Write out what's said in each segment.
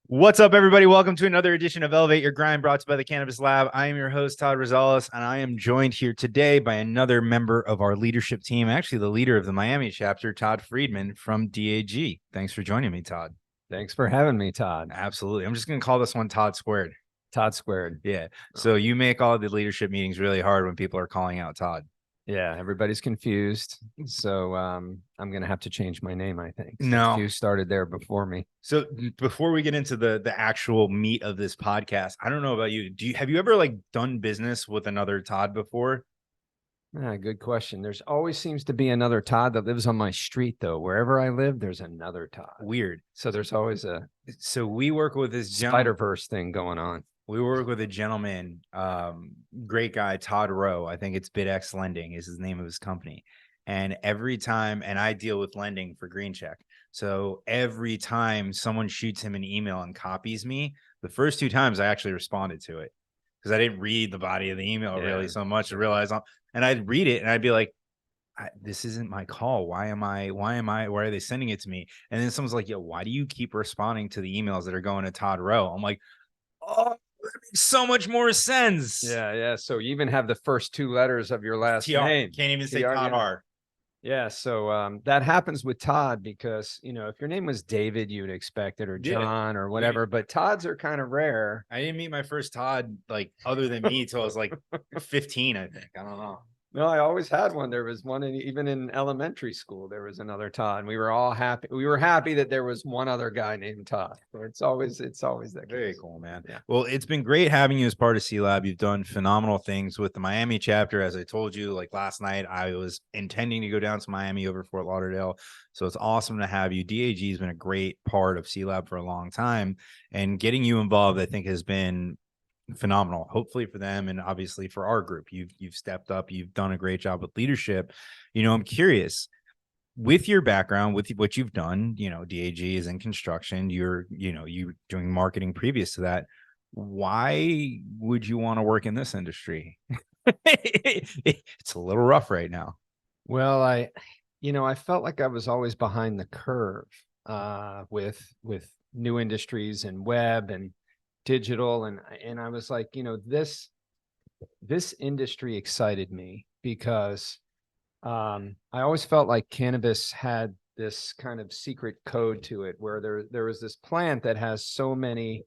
What's up, everybody? Welcome to another edition of Elevate Your Grind, brought to you by the Cannabis Lab. I am your host, Todd Rosales, and I am joined here today by another member of our leadership team, actually the leader of the Miami chapter, Todd Friedman from DAG. Thanks for joining me, Todd. Thanks for having me, Todd. Absolutely. I'm just going to call this one Todd Squared. Todd Squared. Yeah. So you make all the leadership meetings really hard when people are calling out Todd. Yeah, everybody's confused. So I'm going to have to change my name, I think. No. You started there before me. So before we get into the actual meat of this podcast, I don't know about you. Have you ever done business with another Todd before? Good question. There's always seems to be another Todd that lives on my street, though. Wherever I live, there's another Todd. Weird. So there's always So we work with this Spider-Verse thing going on. We work with a gentleman, great guy, Todd Rowe. I think it's BidX Lending is his name of his company. And every time, and I deal with lending for Green Check. So every time someone shoots him an email and copies me, the first two times I actually responded to it because I didn't read the body of the email really so much to realize, and I'd read it and I'd be like, this isn't my call. Why are they sending it to me? And then someone's like, yo, why do you keep responding to the emails that are going to Todd Rowe? I'm like, oh, that makes so much more sense. Yeah. So you even have the first two letters of your last name. Can't even say Todd R. Yeah, so that happens with Todd because, if your name was David, you'd expect it, or John or whatever, but Todds are kind of rare. I didn't meet my first Todd, other than me, till I was 15, I think. I don't know. No, I always had one. There was one even in elementary school. There was another Todd. And we were all happy. We were happy that there was one other guy named Todd. So it's always that very case. cool, man. Yeah. Well, it's been great having you as part of C-Lab. You've done phenomenal things with the Miami chapter. As I told you, last night, I was intending to go down to Miami over Fort Lauderdale. So it's awesome to have you. DAG has been a great part of C-Lab for a long time, and getting you involved, I think, has been phenomenal, hopefully for them and obviously for our group. You've stepped up, you've done a great job with leadership. I'm curious, with your background, with what you've done, DAG is in construction, you're doing marketing previous to that. Why would you want to work in this industry? It's a little rough right now. Well, I felt like I was always behind the curve with new industries and web and digital, and I was like, this industry excited me because I always felt like cannabis had this kind of secret code to it, where there was this plant that has so many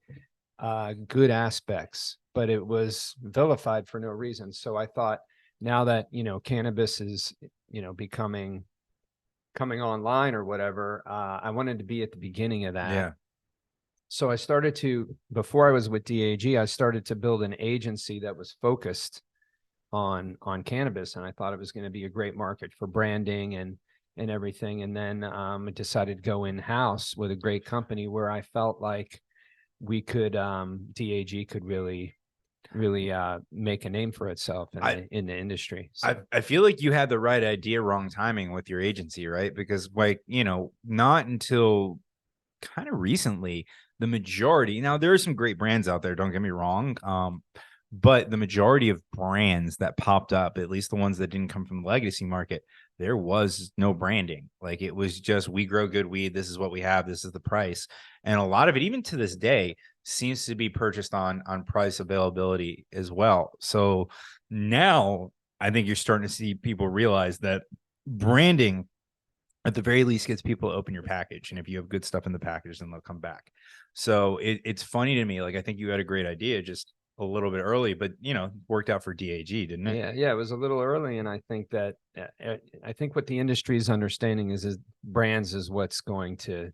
good aspects, but it was vilified for no reason. So I thought, now that cannabis is coming online or whatever, I wanted to be at the beginning of that. Yeah. So I started to, before I was with DAG, I started to build an agency that was focused on cannabis. And I thought it was going to be a great market for branding and everything. And then I decided to go in-house with a great company where I felt like we could, DAG could really make a name for itself in the industry. So. I feel like you had the right idea, wrong timing with your agency, right? Because not until kind of recently, the majority, now there are some great brands out there, don't get me wrong, but the majority of brands that popped up, at least the ones that didn't come from the legacy market, there was no branding. It was just, we grow good weed, this is what we have, this is the price. And a lot of it, even to this day, seems to be purchased on price availability as well. So now I think you're starting to see people realize that branding at the very least gets people to open your package. And if you have good stuff in the package, then they'll come back. So it's funny to me. I think you had a great idea just a little bit early, but worked out for DAG, didn't it? Yeah, it was a little early. And I think that, what the industry is understanding is brands is what's going to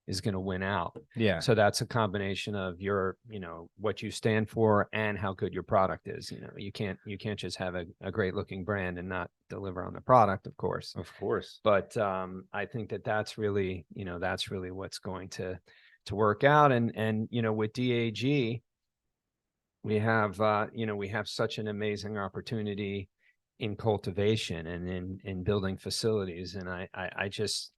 win out. Yeah. So that's a combination of your, what you stand for and how good your product is. You can't just have a great looking brand and not deliver on the product, of course. Of course. But I think that's really what's going to work out. And with DAG, we have such an amazing opportunity in cultivation and in building facilities. And I just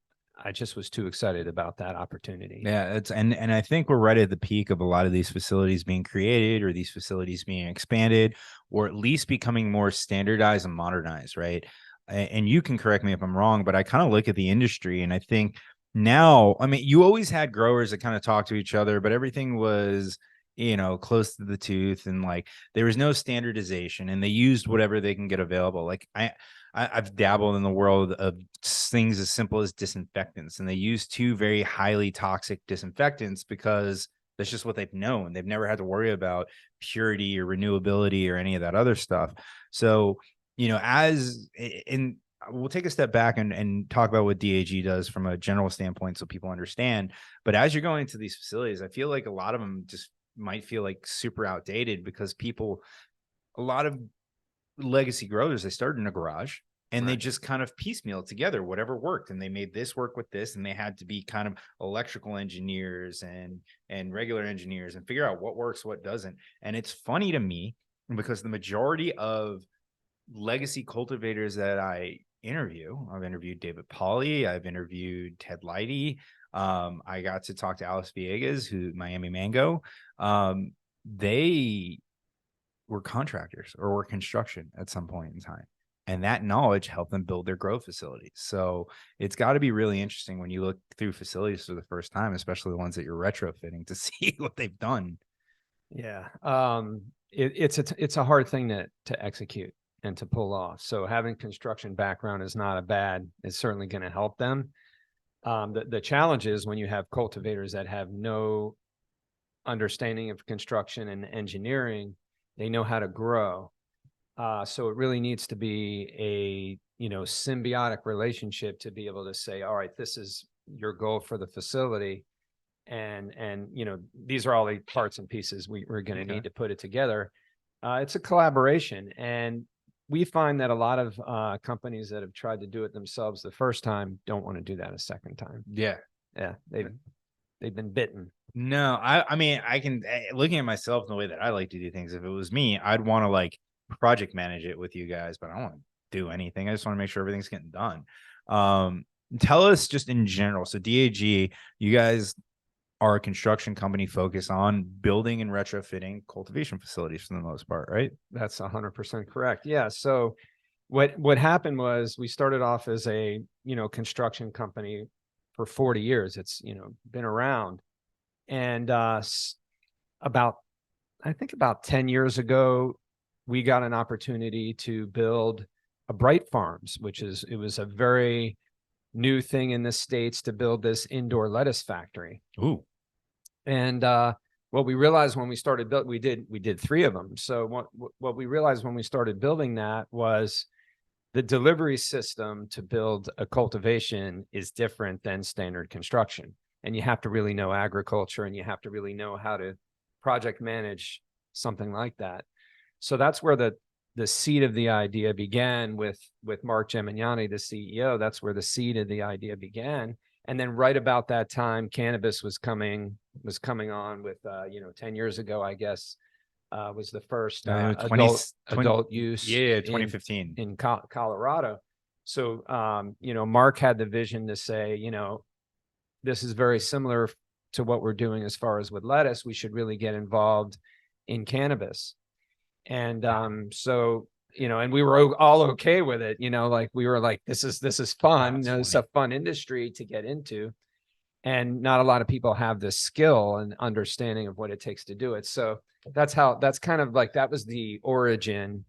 was too excited about that opportunity. Yeah, and I think we're right at the peak of a lot of these facilities being created, or these facilities being expanded, or at least becoming more standardized and modernized, right? And you can correct me if I'm wrong, but I kind of look at the industry and I think Now, I mean, you always had growers that kind of talk to each other, but everything was, you know, close to the tooth, and like there was no standardization, and they used whatever they can get available. Like I've dabbled in the world of things as simple as disinfectants, and they use two very highly toxic disinfectants because that's just what they've known. They've never had to worry about purity or renewability or any of that other stuff. So, you know, as in we'll take a step back and talk about what DAG does from a general standpoint so people understand. But as you're going into these facilities, I feel like a lot of them just might feel like super outdated because a lot of legacy growers, they started in a garage and they just kind of piecemeal together whatever worked, and they made this work with this, and they had to be kind of electrical engineers and regular engineers and figure out what works, what doesn't. And it's funny to me because the majority of legacy cultivators that I've interviewed David Pauly, I've interviewed Ted Lighty. I got to talk to Alice Villegas, who Miami Mango. They were contractors or were construction at some point in time. And that knowledge helped them build their grow facilities. So it's got to be really interesting when you look through facilities for the first time, especially the ones that you're retrofitting, to see what they've done. Yeah. It's a hard thing to execute and to pull off. So having construction background is not a bad, it's certainly going to help them. The challenge is when you have cultivators that have no understanding of construction and engineering, they know how to grow. So it really needs to be a, you know, symbiotic relationship to be able to say, all right, this is your goal for the facility. And, you know, these are all the parts and pieces we're going to need to put it together. It's a collaboration. And we find that a lot of companies that have tried to do it themselves the first time don't want to do that a second time. Yeah. Yeah. They've been bitten. No, I mean, I can, looking at myself in the way that I like to do things, if it was me, I'd want to like project manage it with you guys, but I don't want to do anything. I just want to make sure everything's getting done. Tell us just in general. So DAG, you guys are a construction company focused on building and retrofitting cultivation facilities for the most part, right? That's 100% correct. Yeah. So what happened was we started off as a, you know, construction company for 40 years. It's, you know, been around. And I think about 10 years ago, we got an opportunity to build a Bright Farms, it was a very new thing in the States to build this indoor lettuce factory. Ooh. And what we realized when we started we did 3 of them. So what we realized when we started building that was the delivery system to build a cultivation is different than standard construction. And you have to really know agriculture, and you have to really know how to project manage something like that. So that's where the seed of the idea began with Mark Gemignani, the CEO. That's where the seed of the idea began. And then right about that time, cannabis was coming on with, you know, 10 years ago, I guess, was the first adult use. Yeah, 2015 in Colorado. So, you know, Mark had the vision to say, you know, this is very similar to what we're doing as far as with lettuce. We should really get involved in cannabis. And so, you know, and we were all okay with it, you know, like we were like, this is fun. You know, it's a fun industry to get into. And not a lot of people have the skill and understanding of what it takes to do it. So that's kind of like, that was the origin.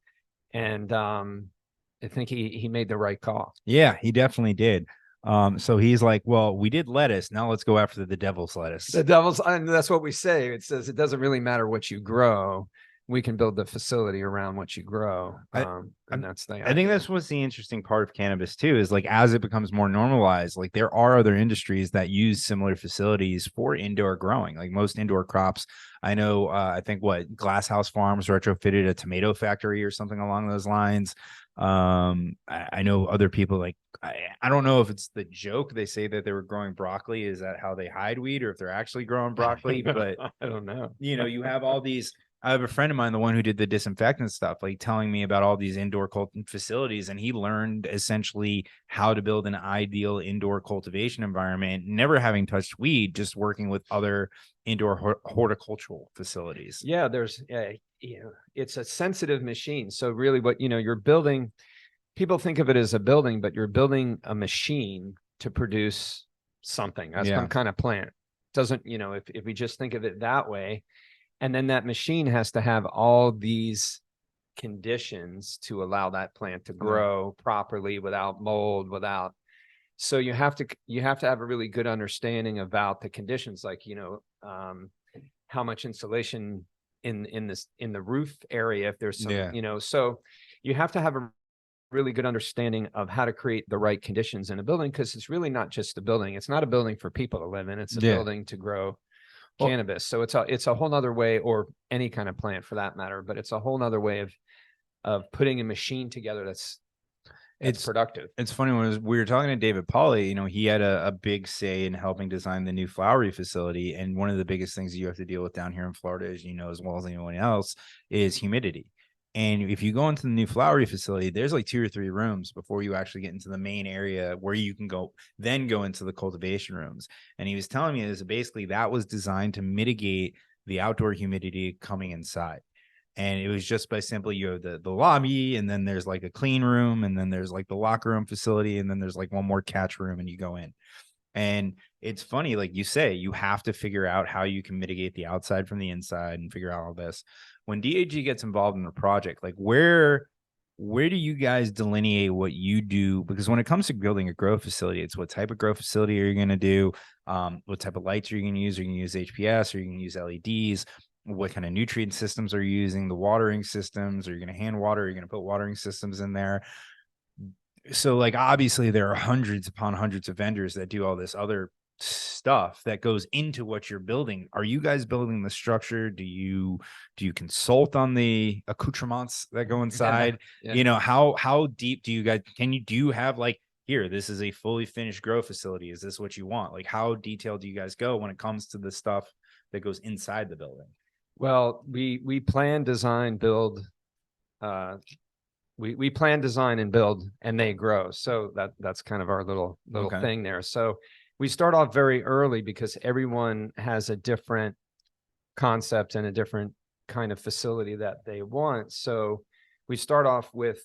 And I think he made the right call. Yeah, he definitely did. So he's like, well, we did lettuce. Now let's go after the devil's lettuce. The devil's, and that's what we say. It says it doesn't really matter what you grow. We can build the facility around what you grow. And that's the idea. I think that's what's the interesting part of cannabis too, is like, as it becomes more normalized, like there are other industries that use similar facilities for indoor growing. Like most indoor crops, I know, I think Glasshouse Farms retrofitted a tomato factory or something along those lines. I know other people, like, I don't know if it's the joke they say that they were growing broccoli. Is that how they hide weed, or if they're actually growing broccoli? But I don't know. You know, you have all these. I have a friend of mine, the one who did the disinfectant stuff, like telling me about all these indoor facilities, and he learned essentially how to build an ideal indoor cultivation environment, never having touched weed, just working with other indoor horticultural facilities. Yeah, there's, you know, it's a sensitive machine. So really what, you know, you're building, people think of it as a building, but you're building a machine to produce something, some Yeah. kind of plant. Doesn't, if we just think of it that way, and then that machine has to have all these conditions to allow that plant to grow properly without mold, so you have to have a really good understanding about the conditions, like, how much insulation in the roof area, if there's some, so you have to have a really good understanding of how to create the right conditions in a building, because it's really not just a building. It's not a building for people to live in. It's a building to grow cannabis. So it's a whole nother way, or any kind of plant for that matter, but it's a whole nother way of putting a machine together that's productive. It's funny, when we were talking to David Pauly, he had a big say in helping design the new flowery facility. And one of the biggest things you have to deal with down here in Florida, as as well as anyone else, is humidity. And if you go into the new flowery facility, there's like 2 or 3 rooms before you actually get into the main area where you can go into the cultivation rooms. And he was telling me is basically that was designed to mitigate the outdoor humidity coming inside. And it was just by simply, you have the lobby, and then there's like a clean room, and then there's like the locker room facility, and then there's like one more catch room, and you go in. And it's funny, like you say, you have to figure out how you can mitigate the outside from the inside and figure out all this. When DAG gets involved in the project, like where do you guys delineate what you do? Because when it comes to building a grow facility, it's what type of grow facility are you going to do? What type of lights are you going to use? Are you going to use HPS? Are you going to use LEDs? What kind of nutrient systems are you using? The watering systems? Are you going to hand water? Are you going to put watering systems in there? So like, obviously there are hundreds upon hundreds of vendors that do all this other stuff that goes into what you're building. Are you guys building the structure? Do you consult on the accoutrements that go inside? Yeah. How deep do you guys, do you have like, here, this is a fully finished grow facility, is this what you want? Like, how detailed do you guys go when it comes to the stuff that goes inside the building? Well, we plan, design, build. We plan, design, and build, and they grow. So that's kind of our little thing there. So we start off very early because everyone has a different concept and a different kind of facility that they want. So we start off with,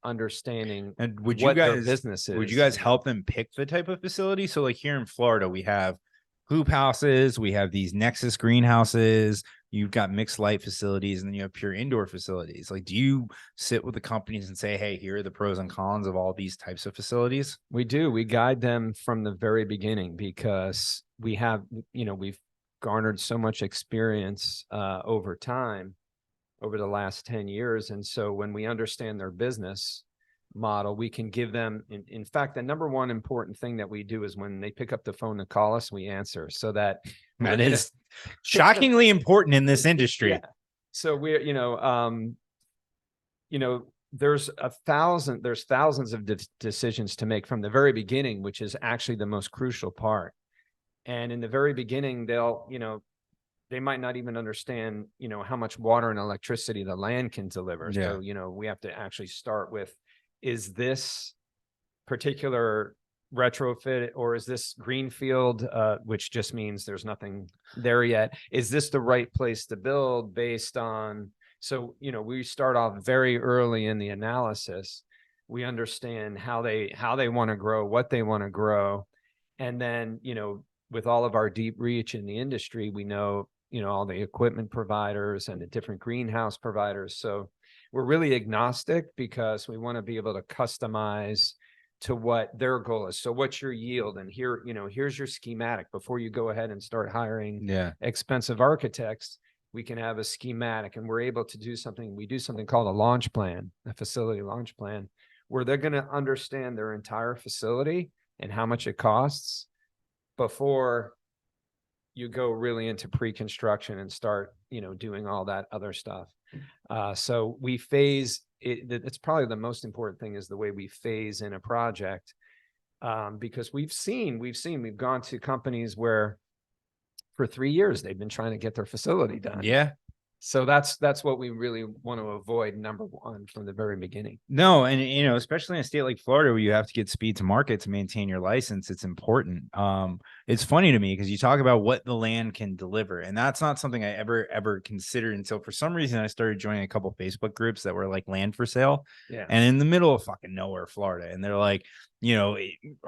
understanding and what their business is. Would you guys help them pick the type of facility? So like here in Florida, we have hoop houses, we have these Nexus greenhouses, you've got mixed light facilities, and then you have pure indoor facilities. Like, do you sit with the companies and say, hey, here are the pros and cons of all these types of facilities? We do. We guide them from the very beginning, because we have, we've garnered so much experience over time, over the last 10 years. And so when we understand their business model, we can give them, in fact, the number one important thing that we do is when they pick up the phone to call us, we answer, so that is shockingly important in this industry. Yeah. So we're, there's thousands of decisions to make from the very beginning, which is actually the most crucial part. And in the very beginning, they might not even understand, how much water and electricity the land can deliver. Yeah. So, we have to actually start with, is this particular retrofit, or is this greenfield, which just means there's nothing there yet? Is this the right place to build based on? So, we start off very early in the analysis. We understand how they want to grow, what they want to grow. And then, with all of our deep reach in the industry, we know, all the equipment providers and the different greenhouse providers. So we're really agnostic, because we want to be able to customize to what their goal is. So what's your yield? And here, here's your schematic. Before you go ahead and start hiring expensive architects, we can have a schematic, and we're able to do something. We do something called a launch plan, a facility launch plan, where they're going to understand their entire facility and how much it costs before you go really into pre-construction and start, doing all that other stuff. So we phase it. It's probably the most important thing, is the way we phase in a project, because we've gone to companies where for 3 years they've been trying to get their facility done. Yeah. So that's what we really want to avoid, number one, from the very beginning. No, and especially in a state like Florida where you have to get speed to market to maintain your license, it's important. It's funny to me because you talk about what the land can deliver, and that's not something I ever considered until for some reason I started joining a couple Facebook groups that were like land for sale. Yeah. And in the middle of fucking nowhere, Florida, and they're like,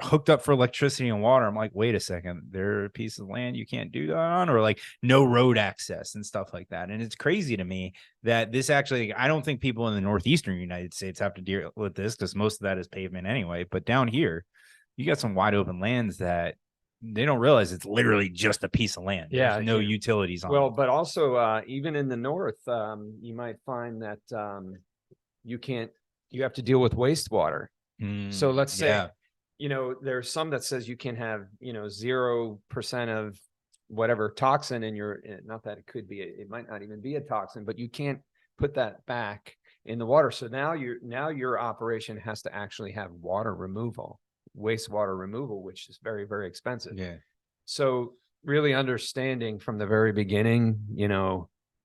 hooked up for electricity and water. I'm like, wait a second, they're a piece of land you can't do that on, or like no road access and stuff like that. And it's crazy to me that this actually, I don't think people in the northeastern United States have to deal with this because most of that is pavement anyway. But down here, you got some wide open lands that they don't realize it's literally just a piece of land. Yeah, There's no utilities on well, it. but also even in the north, you might find that you have to deal with wastewater. So let's say, there's some that says you can have, 0% of whatever toxin in your, not that it could be, it might not even be a toxin, but you can't put that back in the water. So now your operation has to actually have water removal, wastewater removal, which is very, very expensive. Yeah. So really understanding from the very beginning,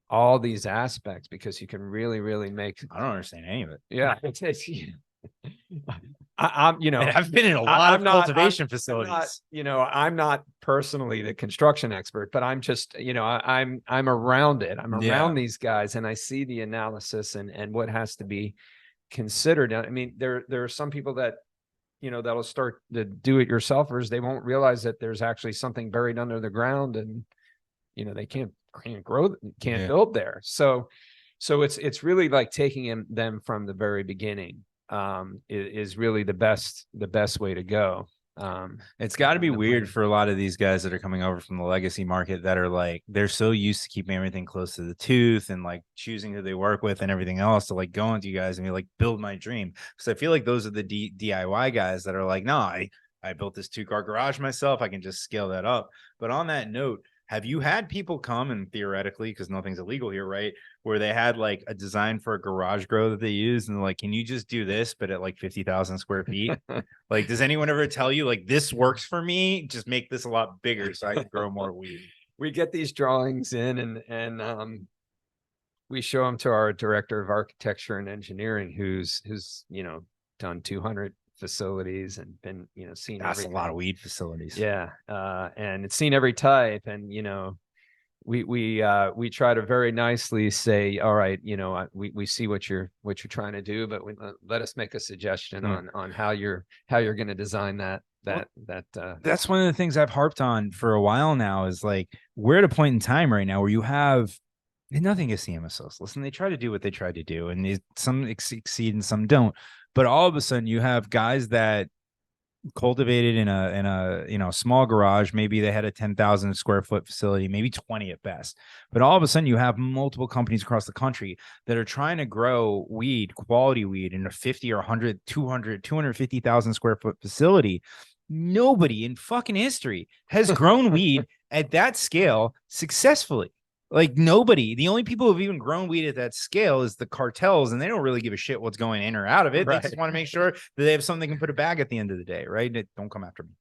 all these aspects, because you can really, really make. I don't understand any of it. Yeah. I'm, And I've been in a lot of cultivation facilities. I'm not personally the construction expert, but I'm just, I'm around it. I'm around these guys, and I see the analysis and what has to be considered. I mean, there are some people that, that'll start the do-it-yourselfers. They won't realize that there's actually something buried under the ground, and they can't build there. So it's really like taking them from the very beginning is really the best way to go. It's got to be weird for a lot of these guys that are coming over from the legacy market that are like, they're so used to keeping everything close to the tooth and like choosing who they work with and everything else, to like go into you guys and be like, build my dream. Because I feel like those are the DIY guys that are like, no, I built this 2-car garage myself. I can just scale that up. But on that note, have you had people come and theoretically, because nothing's illegal here, right, where they had like a design for a garage grow that they use, and they're like, can you just do this, but at like 50,000 square feet? Like, does anyone ever tell you like, this works for me, just make this a lot bigger so I can grow more weed? We get these drawings in, and we show them to our director of architecture and engineering, who's done 200 facilities and been seen. That's everything. A lot of weed facilities. Yeah. And it's seen every type, and we try to very nicely say, all right, we see what you're trying to do, but let us make a suggestion on how you're going to design that. That's one of the things I've harped on for a while now, is like, we're at a point in time right now where you have, and nothing against CMSOs. Listen, they try to do what they try to do, and some succeed and some don't. But all of a sudden, you have guys that cultivated in a small garage. Maybe they had a 10,000 square foot facility, maybe 20 at best. But all of a sudden, you have multiple companies across the country that are trying to grow weed, quality weed, in a 50 or 100, 200, 250,000 square foot facility. Nobody in fucking history has grown weed at that scale successfully. Like, nobody. The only people who've even grown weed at that scale is the cartels, and they don't really give a shit what's going in or out of it. Right. They just want to make sure that they have something they can put a bag at the end of the day, right? Don't come after me.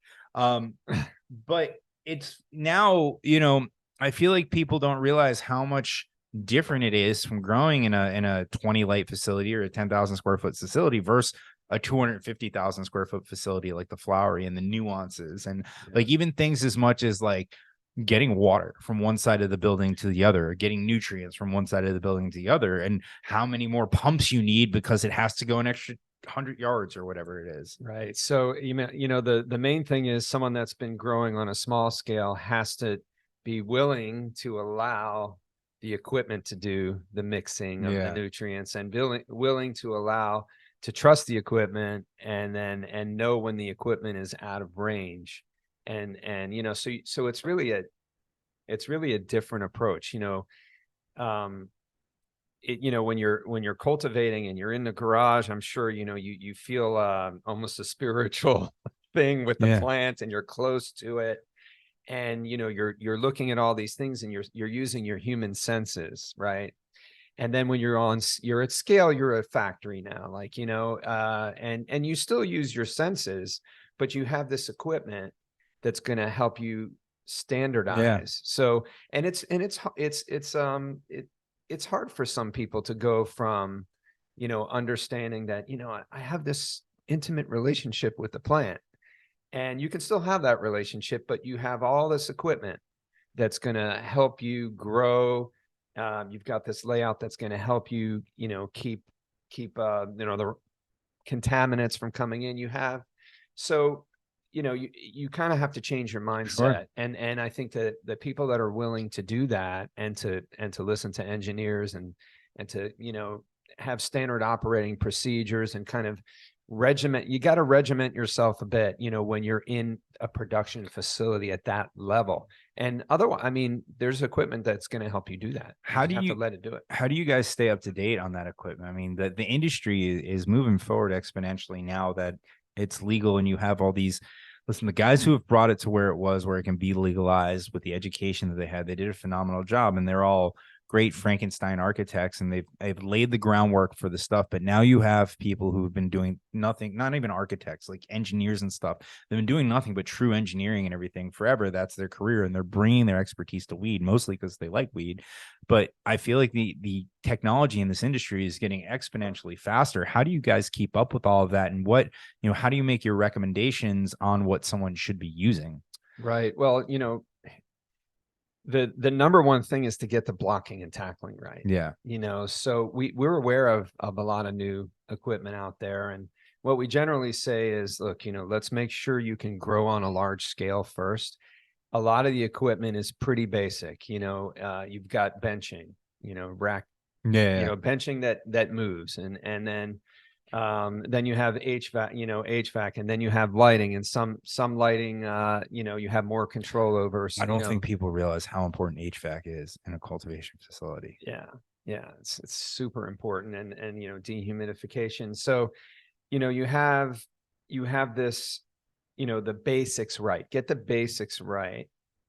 But it's now, I feel like people don't realize how much different it is from growing in a 20 light facility or a 10,000 square foot facility versus a 250,000 square foot facility like the Flowery, and the nuances, and like even things as much as like getting water from one side of the building to the other, or getting nutrients from one side of the building to the other, and how many more pumps you need because it has to go an extra 100 yards or whatever it is. Right. So, the main thing is someone that's been growing on a small scale has to be willing to allow the equipment to do the mixing of the nutrients, and willing to trust the equipment, and know when the equipment is out of range. And so it's really a different approach. When you're cultivating and you're in the garage, I'm sure you feel almost a spiritual thing with the plant, and you're close to it, and you're looking at all these things, and you're using your human senses, right? And then when you're at scale, you're a factory now, like, and you still use your senses, but you have this equipment that's going to help you standardize. So, and it's hard for some people to go from, understanding that, I have this intimate relationship with the plant, and you can still have that relationship, but you have all this equipment that's going to help you grow. You've got this layout that's going to help you, keep the contaminants from coming in. So you kind of have to change your mindset. Sure. And I think that the people that are willing to do that, and to listen to engineers, and to have standard operating procedures, and kind of you got to regiment yourself a bit, when you're in a production facility at that level. And otherwise, I mean, there's equipment that's going to help you do that. How do have you to let it do it? How do you guys stay up to date on that equipment? I mean, the industry is moving forward exponentially now that it's legal, and you have all these. Listen, the guys who have brought it to where it can be legalized with the education that they did a phenomenal job, and they're all great Frankenstein architects, and they've laid the groundwork for the stuff. But now you have people who have been doing nothing, not even architects, like engineers and stuff. They've been doing nothing but true engineering and everything forever. That's their career, and they're bringing their expertise to weed, mostly because they like weed. But I feel like the technology in this industry is getting exponentially faster. How do you guys keep up with all of that? And how do you make your recommendations on what someone should be using? Right. Well, the number one thing is to get the blocking and tackling right. Yeah. So we're aware of a lot of new equipment out there. And what we generally say is, look, let's make sure you can grow on a large scale first. A lot of the equipment is pretty basic. You've got benching, rack, benching that moves. And then you have HVAC, and then you have lighting, and some lighting, you have more control over. So, I don't think people realize how important HVAC is in a cultivation facility. Yeah. It's super important. And dehumidification. So, you have this, the basics right. Get the basics right.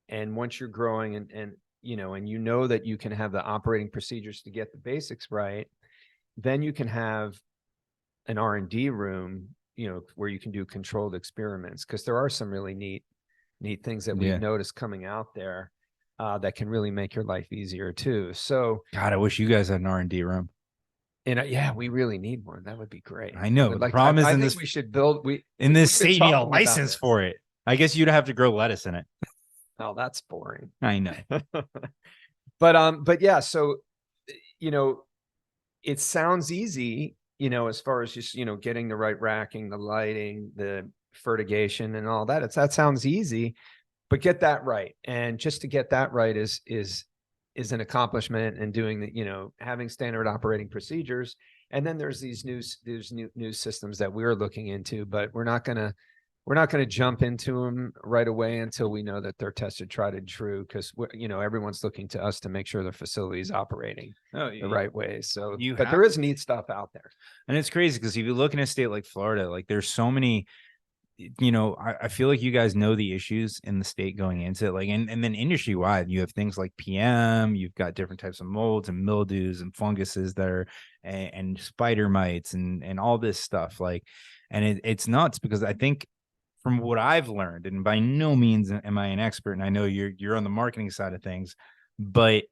And once you're growing, and that you can have the operating procedures to get the basics right, then you can have an R&D room, where you can do controlled experiments, because there are some really neat things that we've noticed coming out there that can really make your life easier too. So, God, I wish you guys had an R&D room. And we really need one. That would be great. I know. The problem is, I think we should build. In this state, you need a license for it. I guess you'd have to grow lettuce in it. Oh, that's boring. I know. But yeah. So, it sounds easy, as far as just, getting the right racking, the lighting, the fertigation, and all that. That sounds easy, but get that right. And just to get that right is an accomplishment, and doing the, having standard operating procedures. And then there's these new systems that we're looking into, but we're not going to jump into them right away until we know that they're tested, tried and true. Because everyone's looking to us to make sure their facility is operating the right way. So, but there is neat stuff out there, and it's crazy because if you look in a state like Florida, like there's so many. I feel like you guys know the issues in the state going into it, like, and then industry wide, you have things like PM, you've got different types of molds and mildews and funguses that are, and spider mites and all this stuff. Like, and it's nuts, because I think from what I've learned, and by no means am I an expert, and I know you're on the marketing side of things, but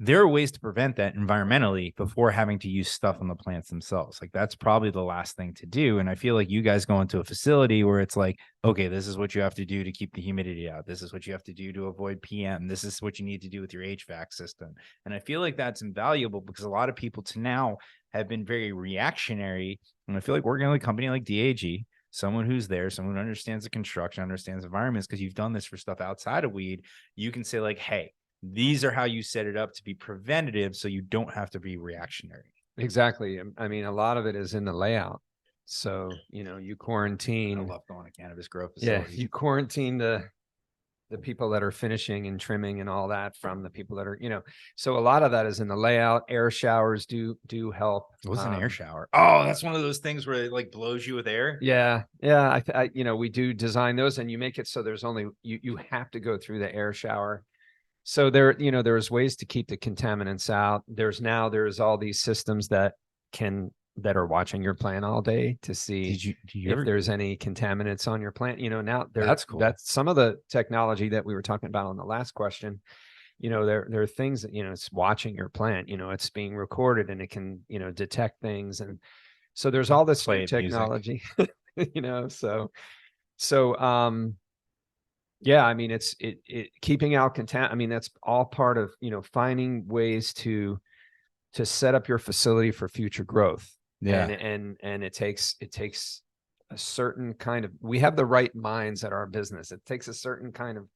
there are ways to prevent that environmentally before having to use stuff on the plants themselves. Like, that's probably the last thing to do. And I feel like you guys go into a facility where it's like, okay, this is what you have to do to keep the humidity out. This is what you have to do to avoid PM. This is what you need to do with your HVAC system. And I feel like that's invaluable, because a lot of people to now have been very reactionary. And I feel like working with a company like DAG, someone who's there, someone who understands the construction, understands environments, because you've done this for stuff outside of weed, you can say like, hey, these are how you set it up to be preventative, so you don't have to be reactionary. Exactly. I mean, a lot of it is in the layout. So, you quarantine. I love going to cannabis grow facilities. Yeah, you quarantine the people that are finishing and trimming and all that from the people that are, so a lot of that is in the layout. Air showers do help. What's an air shower? Oh, that's one of those things where it like blows you with air. Yeah. We do design those, and you make it so there's only you have to go through the air shower. So there's ways to keep the contaminants out. There's all these systems that are watching your plant all day to see if there's any contaminants on your plant. Now that's cool. That's some of the technology that we were talking about on the last question there are things that, it's watching your plant, it's being recorded and it can, detect things. And so there's all this new Play technology, so yeah, I mean, it keeping out content. I mean, that's all part of, finding ways to set up your facility for future growth. Yeah. And it takes a certain kind of, we have the right minds at our business. It takes a certain kind of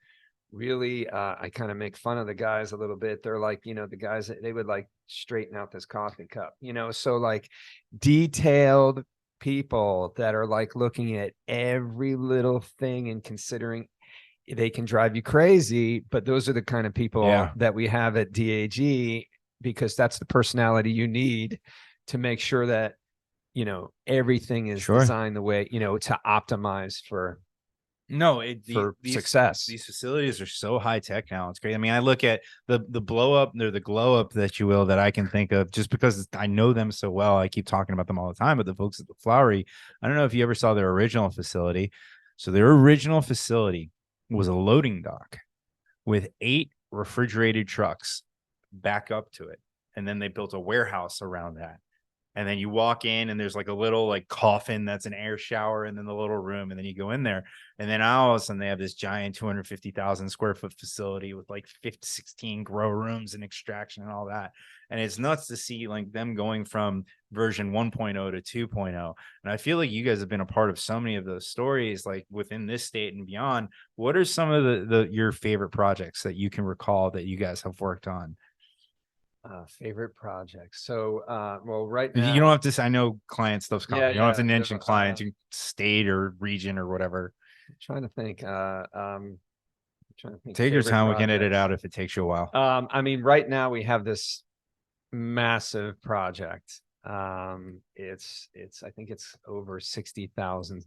really, I kind of make fun of the guys a little bit. They're like, the guys that they would like straighten out this coffee cup, so like detailed people that are like looking at every little thing and considering. They can drive you crazy, but those are the kind of people that we have at DAG, because that's the personality you need to make sure that, everything is designed the way, to optimize for success. These facilities are so high tech now. It's great. I mean, I look at the blow up, or the glow up, that you will, that I can think of, just because I know them so well. I keep talking about them all the time. But the folks at the Flowery, I don't know if you ever saw their original facility. So their original facility was a loading dock with 8 refrigerated trucks back up to it. And then they built a warehouse around that. And then you walk in and there's like a little like coffin that's an air shower, and then the little room. And then you go in there, and then all of a sudden they have this giant 250,000 square foot facility with like 16 grow rooms and extraction and all that. And it's nuts to see like them going from version 1.0 to 2.0. And I feel like you guys have been a part of so many of those stories, like within this state and beyond. What are some of your favorite projects that you can recall that you guys have worked on? Favorite projects. So, well, right now, you don't have to say, I know client stuff's coming. You don't have to mention so, clients, you state or region or whatever. I'm trying to think. Take your time. projects. We can edit it out if it takes you a while. I mean, right now we have this massive project. It's I think it's over 60,000.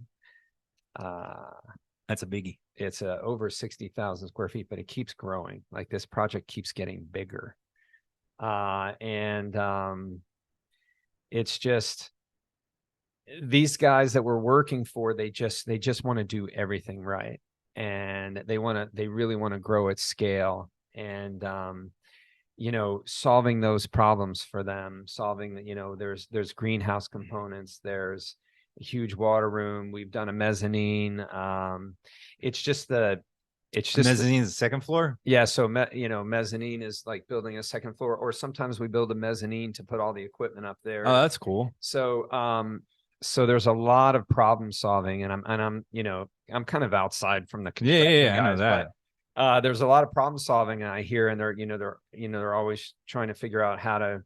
That's a biggie. It's over 60,000 square feet, but it keeps growing. Like this project keeps getting bigger. It's just these guys that we're working for, they just want to do everything right, and they really want to grow at scale, and solving those problems for them, there's greenhouse components, there's a huge water room, we've done a mezzanine. It's just mezzanine is the second floor. Yeah. So, mezzanine is like building a second floor, or sometimes we build a mezzanine to put all the equipment up there. Oh, that's cool. So, so there's a lot of problem solving, and I'm kind of outside from the construction guys, I know that. But, there's a lot of problem solving, and I hear, and they're always trying to figure out how to.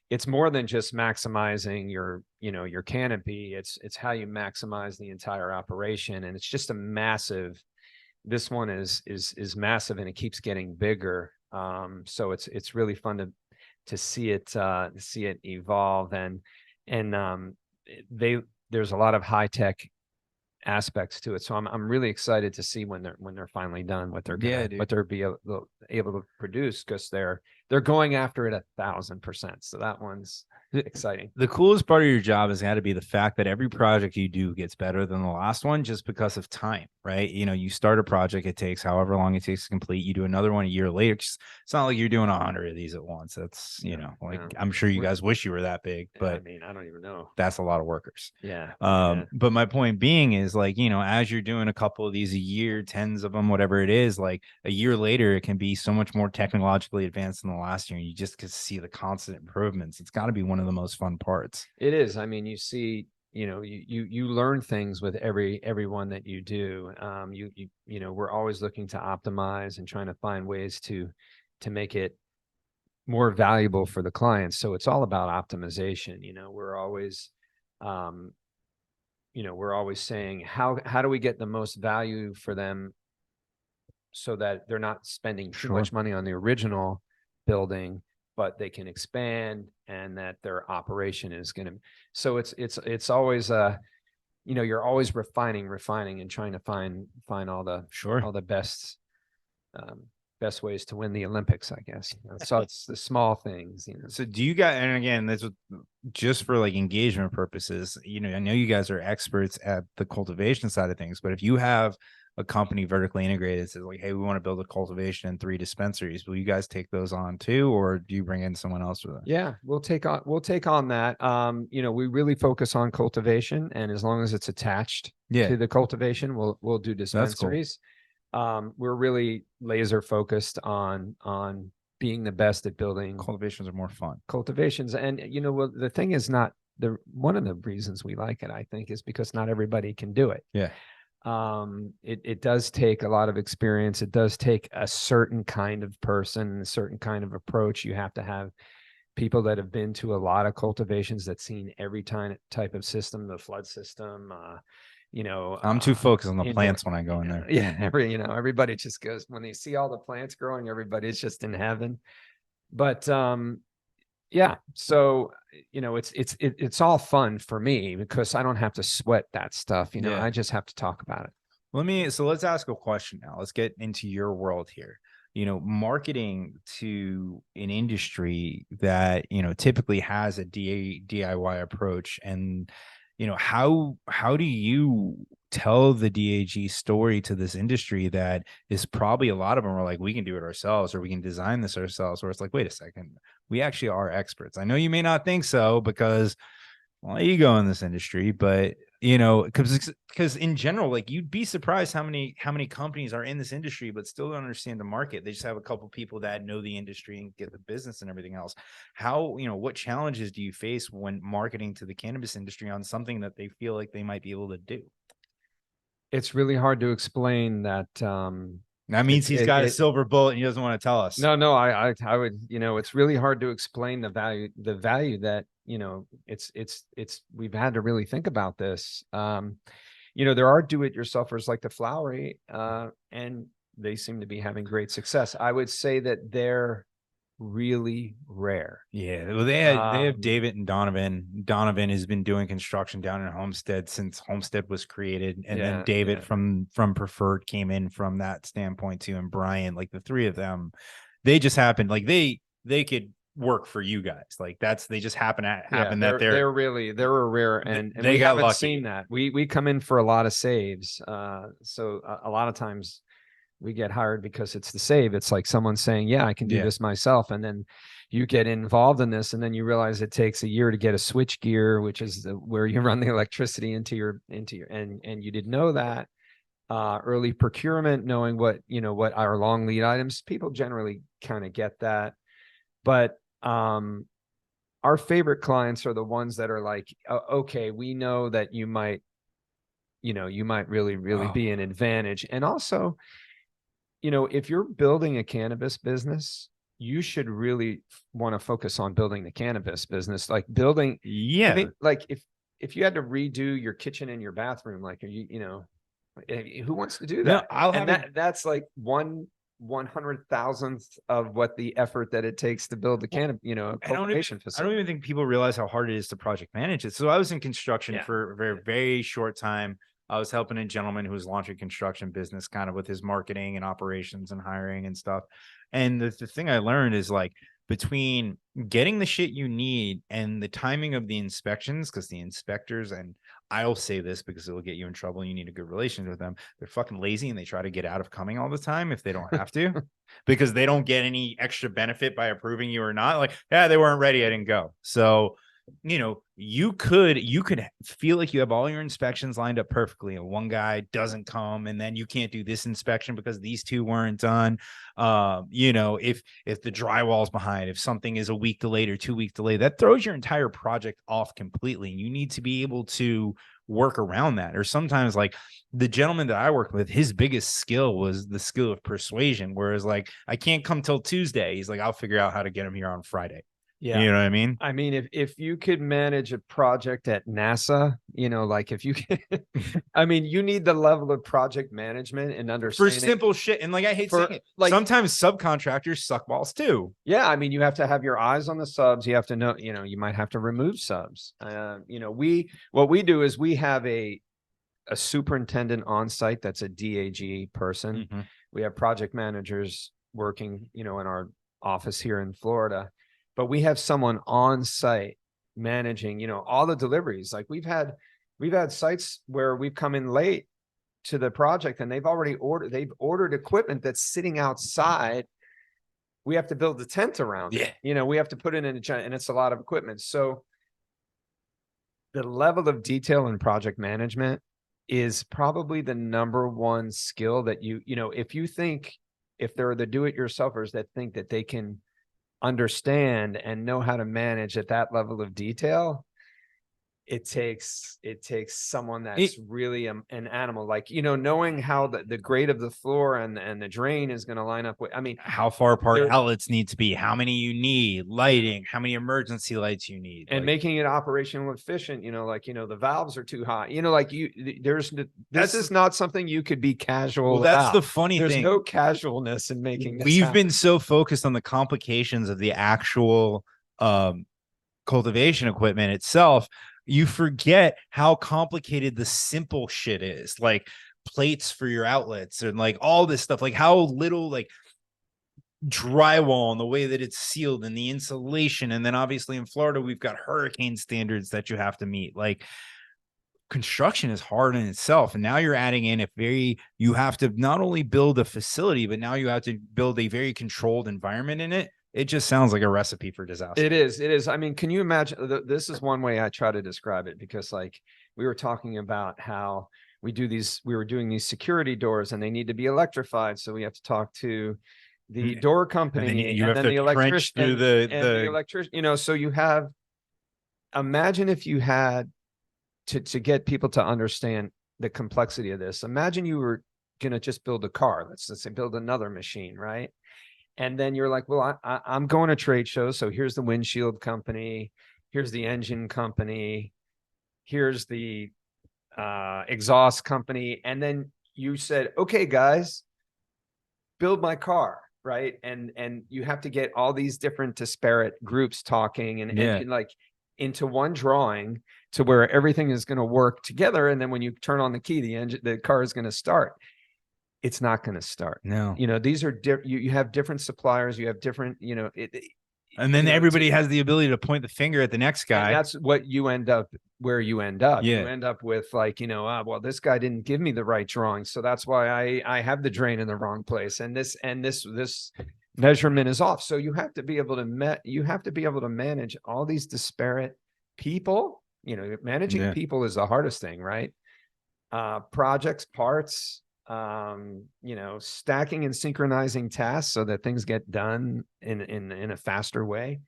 It's more than just maximizing your canopy. It's how you maximize the entire operation, and it's just a massive. This one is massive, and it keeps getting bigger. So it's really fun to see it evolve, and there's a lot of high tech aspects to it. So I'm really excited to see when they're finally done what they're able to produce, because they're going after it 1,000%. So that one's exciting. The coolest part of your job has got to be the fact that every project you do gets better than the last one, just because of time, right? You start a project, it takes however long it takes to complete. You do another one a year later. It's not like you're doing 100 of these at once. That's I'm sure you guys wish you were that big, but I mean, I don't even know. That's a lot of workers. Yeah. But my point being is, like, as you're doing a couple of these a year, 10s of them, whatever it is, like a year later, it can be so much more technologically advanced than the last year. And you just get to see the constant improvements. It's got to be one of the most fun parts. It is. I mean, you see, you learn things with every one that you do. We're always looking to optimize and trying to find ways to make it more valuable for the clients. So it's all about optimization. We're always saying, how do we get the most value for them, so that they're not spending too much money on the original building, but they can expand, and that their operation is going to. So it's always you're always refining and trying to find all the best ways to win the Olympics, I guess. So it's the small things. So do you guys, and again, that's just for like engagement purposes, I know you guys are experts at the cultivation side of things, but if you have a company vertically integrated says like, hey, we want to build a cultivation and 3 dispensaries. Will you guys take those on too, or do you bring in someone else for that? Yeah, we'll take on that. We really focus on cultivation, and as long as it's attached to the cultivation, we'll do dispensaries. We're really laser focused on being the best at building Cultivations are more fun. Cultivations. And the thing is, not one of the reasons we like it, I think, is because not everybody can do it. Yeah. It does take a lot of experience. It does take a certain kind of person, a certain kind of approach. You have to have people that have been to a lot of cultivations, that's seen every type of system, the flood system. I'm too focused on the indoor plants when I go in there. Yeah, everybody just goes, when they see all the plants growing, everybody's just in heaven. But yeah, so it's all fun for me because I don't have to sweat that stuff. I just have to talk about it. So let's ask a question now. Let's get into your world here. Marketing to an industry that, typically has a DIY approach, and, how do you tell the DAG story to this industry that is probably, a lot of them are like, we can do it ourselves, or we can design this ourselves, or it's like, wait a second, we actually are experts. I know you may not think so because, well, ego in this industry, but because in general, like, you'd be surprised how many companies are in this industry but still don't understand the market. They just have a couple people that know the industry and get the business and everything else. How, what challenges do you face when marketing to the cannabis industry on something that they feel like they might be able to do? It's really hard to explain that. That means he's got a silver bullet and he doesn't want to tell us. No, I would, it's really hard to explain the value that, it's we've had to really think about this. There are do-it-yourselfers like the Flowery, and they seem to be having great success. I would say that they're really rare. Yeah, well, they have David and Donovan. Donovan has been doing construction down in Homestead since Homestead was created, and then David from Preferred came in from that standpoint too, and Brian, like the 3 of them, they just happened, like they could work for you guys, like they just happen that they're a rare, and they we got haven't lucky. seen that. We come in for a lot of saves, so a lot of times we get hired because it's the save. It's like someone saying, yeah, I can do this myself. And then you get involved in this, and then you realize it takes a year to get a switch gear, which is where you run the electricity into your, and you didn't know that. Early procurement, knowing what our long lead items, people generally kind of get that. But our favorite clients are the ones that are like, okay, we know that you might really be an advantage. And also, if you're building a cannabis business, you should really want to focus on building the cannabis business, like building. Yeah. I mean, like if you had to redo your kitchen and your bathroom, like, who wants to do that? No, that's like 1/100,000th of what the effort that it takes to build the cultivation facility. I don't even think people realize how hard it is to project manage it. So I was in construction for a very, very short time. I was helping a gentleman who was launching a construction business, kind of with his marketing and operations and hiring and stuff. And the thing I learned is, like, between getting the shit you need and the timing of the inspections, because the inspectors, and I'll say this because it'll get you in trouble and you need a good relationship with them, they're fucking lazy and they try to get out of coming all the time if they don't have to, because they don't get any extra benefit by approving you or not. Like, yeah, they weren't ready, I didn't go. So you could feel like you have all your inspections lined up perfectly, and one guy doesn't come, and then you can't do this inspection because these 2 weren't done. If the drywall's behind, if something is a week delayed or 2 week delayed, that throws your entire project off completely. You need to be able to work around that. Or sometimes, like the gentleman that I worked with, his biggest skill was the skill of persuasion, whereas, like, I can't come till Tuesday. He's like, I'll figure out how to get him here on Friday. Yeah. You know what I mean? I mean, if you could manage a project at NASA, like if you can, I mean, you need the level of project management and understanding for simple shit. And like, I hate saying it, like, sometimes subcontractors suck balls too. Yeah. I mean, you have to have your eyes on the subs. You have to know, you might have to remove subs. What we do is we have a superintendent on site that's a DAG person. Mm-hmm. We have project managers working, in our office here in Florida. But we have someone on site managing, all the deliveries. Like we've had sites where we've come in late to the project and they've ordered equipment that's sitting outside. We have to build the tent around it. You know, we have to put it in a giant, and it's a lot of equipment. So the level of detail in project management is probably the number one skill that you know, if there are the do-it-yourselfers that think that they can understand and know how to manage at that level of detail, it takes someone that's really an animal, like, you know, knowing how the grade of the floor and the drain is going to line up with, I mean, how far apart outlets need to be, how many you need, lighting, how many emergency lights you need, and making it operational efficient, you know, like, you know, the valves are too high, you know, like this is not something you could be casual. Well, that's the funny thing. There's no casualness in making this We've happen. been so focused on the complications of the actual cultivation equipment itself, you forget how complicated the simple shit is, like plates for your outlets and like all this stuff, like how little, like drywall and the way that it's sealed and the insulation. And then obviously in Florida, we've got hurricane standards that you have to meet. Like construction is hard in itself. And now you're adding in you have to not only build a facility, but now you have to build a very controlled environment in it. It just sounds like a recipe for disaster. It is. I mean, can you imagine? This is one way I try to describe it, because like we were talking about how we were doing these security doors and they need to be electrified. So we have to talk to the door company and then the electrician through the electrician, you know, so imagine if you had to get people to understand the complexity of this. Imagine you were going to just build a car. Let's say build another machine, right? And then you're like, well, I'm going to trade shows. So here's the windshield company. Here's the engine company. Here's the exhaust company. And then you said, okay, guys, build my car, right? And you have to get all these different disparate groups talking and like into one drawing to where everything is going to work together. And then when you turn on the key, the car is going to start. It's not going to start. No, you know, these are you have different suppliers, you have different, you know, and then everybody has the ability to point the finger at the next guy. And that's what you end up where you end up. Yeah. You end up with like, you know, well, this guy didn't give me the right drawing, so that's why I have the drain in the wrong place, and this measurement is off. So you have to be able to manage all these disparate people. You know, managing people is the hardest thing, right? Projects, parts, you know, stacking and synchronizing tasks so that things get done in a faster way.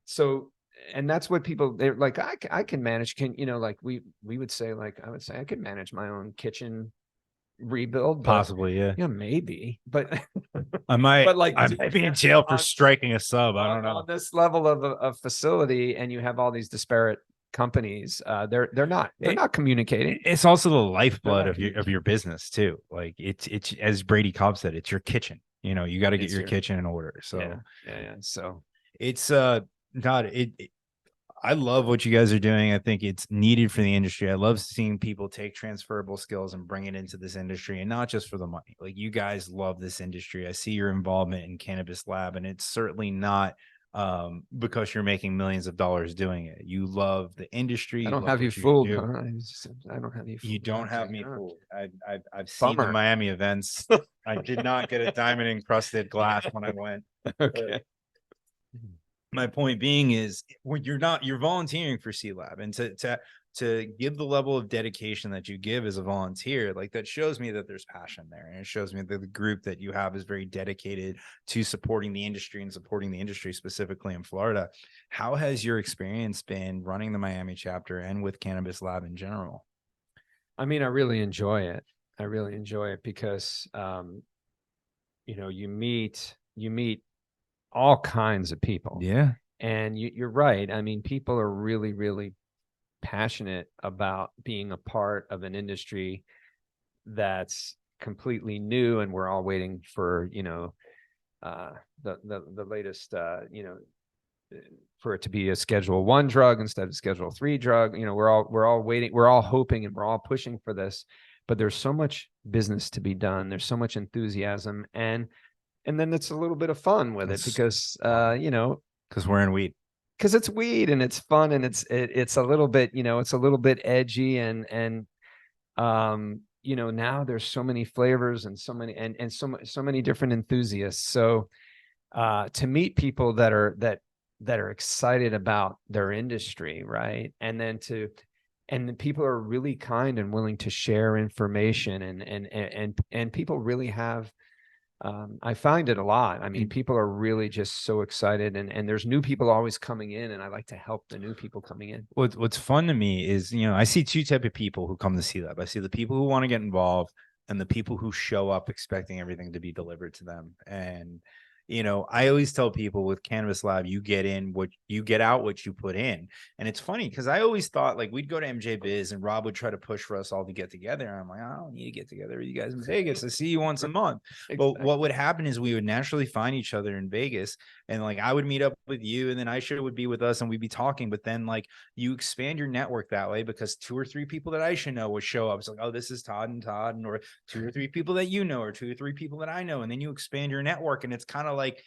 So, and that's what they're like, I can manage, you know, like we would say, like, I would say I could manage my own kitchen rebuild, possibly. You know, maybe, but I might, but like, I might be in jail for striking a sub. I don't know. On this level of a facility, and you have all these disparate companies, they're not communicating. It's also the lifeblood of your business too. Like it's as Brady Cobb said, it's your kitchen. You know, you got to get your kitchen in order. So so it's I love what you guys are doing. I think it's needed for the industry. I love seeing people take transferable skills and bring it into this industry, and not just for the money. Like, you guys love this industry. I see your involvement in Cannabis Lab, and it's certainly not because you're making millions of dollars doing it. You love the industry. I don't have you fooled. I don't have you fooled. You don't have me fooled. I've seen the Miami events. I did not get a diamond encrusted glass when I went. Okay. My point being is, when you're volunteering for C-Lab, and to give the level of dedication that you give as a volunteer, like, that shows me that there's passion there. And it shows me that the group that you have is very dedicated to supporting the industry, and supporting the industry specifically in Florida. How has your experience been running the Miami chapter and with Cannabis Lab in general? I mean, I really enjoy it. Because, you know, you meet all kinds of people. Yeah. And you're right. I mean, people are really, really passionate about being a part of an industry that's completely new, and we're all waiting for, you know, the latest, you know, for it to be a Schedule 1 drug instead of Schedule 3 drug. You know, we're all waiting, we're all hoping, and we're all pushing for this. But there's so much business to be done. There's so much enthusiasm, and then it's a little bit of fun with it, because you know, because we're in weed. Because it's weed, and it's fun, and it's a little bit, you know, it's a little bit edgy, and you know, now there's so many flavors and so many, and so many different enthusiasts. So to meet people that are excited about their industry, right? And the people are really kind and willing to share information, and people really have, I find it a lot. I mean, people are really just so excited, and there's new people always coming in, and I like to help the new people coming in. What's fun to me is, you know, I see two type of people who come to C-Lab. I see the people who want to get involved and the people who show up expecting everything to be delivered to them. And, you know, I always tell people with Cannabis Lab, you get in what you get out, what you put in. And it's funny because I always thought like we'd go to MJ Biz and Rob would try to push for us all to get together. And I'm like, I don't need to get together with you guys in Vegas. I see you once a month. But what would happen is we would naturally find each other in Vegas. And like I would meet up with you, and then Aisha would be with us and we'd be talking. But then like you expand your network that way because 2 or 3 people that Aisha know would show up. It's like, oh, this is Todd and Todd, and or 2 or 3 people that you know, or 2 or 3 people that I know. And then you expand your network. And it's kind of like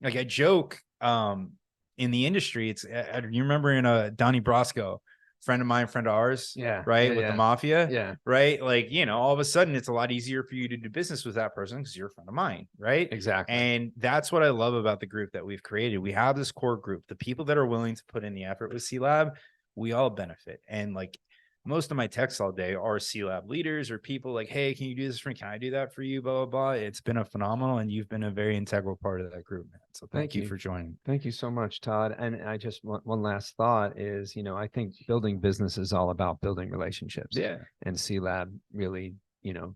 a joke in the industry. It's you remember in Donnie Brasco, friend of mine, friend of ours, Yeah, right, yeah, with yeah. the mafia, Yeah, right? Like, you know, all of a sudden it's a lot easier for you to do business with that person because you're a friend of mine, right? exactly. And that's what I love about the group that we've created. We have this core group, the people that are willing to put in the effort with C-Lab, we all benefit. And like most of my texts all day are C-Lab leaders or people like, hey, can you do this for me? Can I do that for you? Blah, blah, blah. It's been a phenomenal, and you've been a very integral part of that group, man. So thank you for joining. Thank you so much, Todd. And I just want one last thought is, you know, I think building business is all about building relationships. Yeah. And C-Lab really, you know,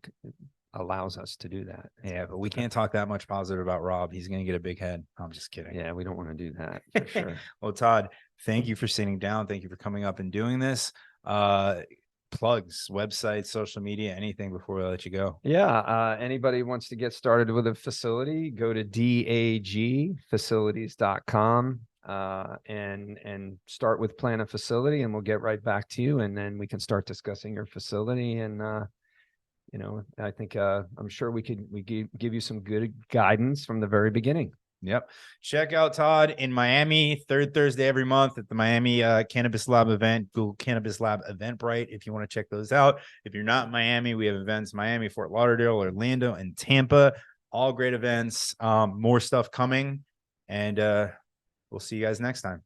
allows us to do that. Yeah, but we can't talk that much positive about Rob. He's going to get a big head. I'm just kidding. Yeah, we don't want to do that for sure. Well, Todd, thank you for sitting down. Thank you for coming up and doing this. Plugs, websites, social media, anything before we let you go. Yeah, anybody wants to get started with a facility, go to dagfacilities.com and start with plan a facility, and we'll get right back to you, and then we can start discussing your facility. And you know, I think I'm sure we give you some good guidance from the very beginning. Yep. Check out Todd in Miami, 3rd Thursday every month at the Miami Cannabis Lab event. Google Cannabis Lab Eventbrite if you want to check those out. If you're not in Miami, we have events Miami, Fort Lauderdale, Orlando, and Tampa. All great events. More stuff coming. And we'll see you guys next time.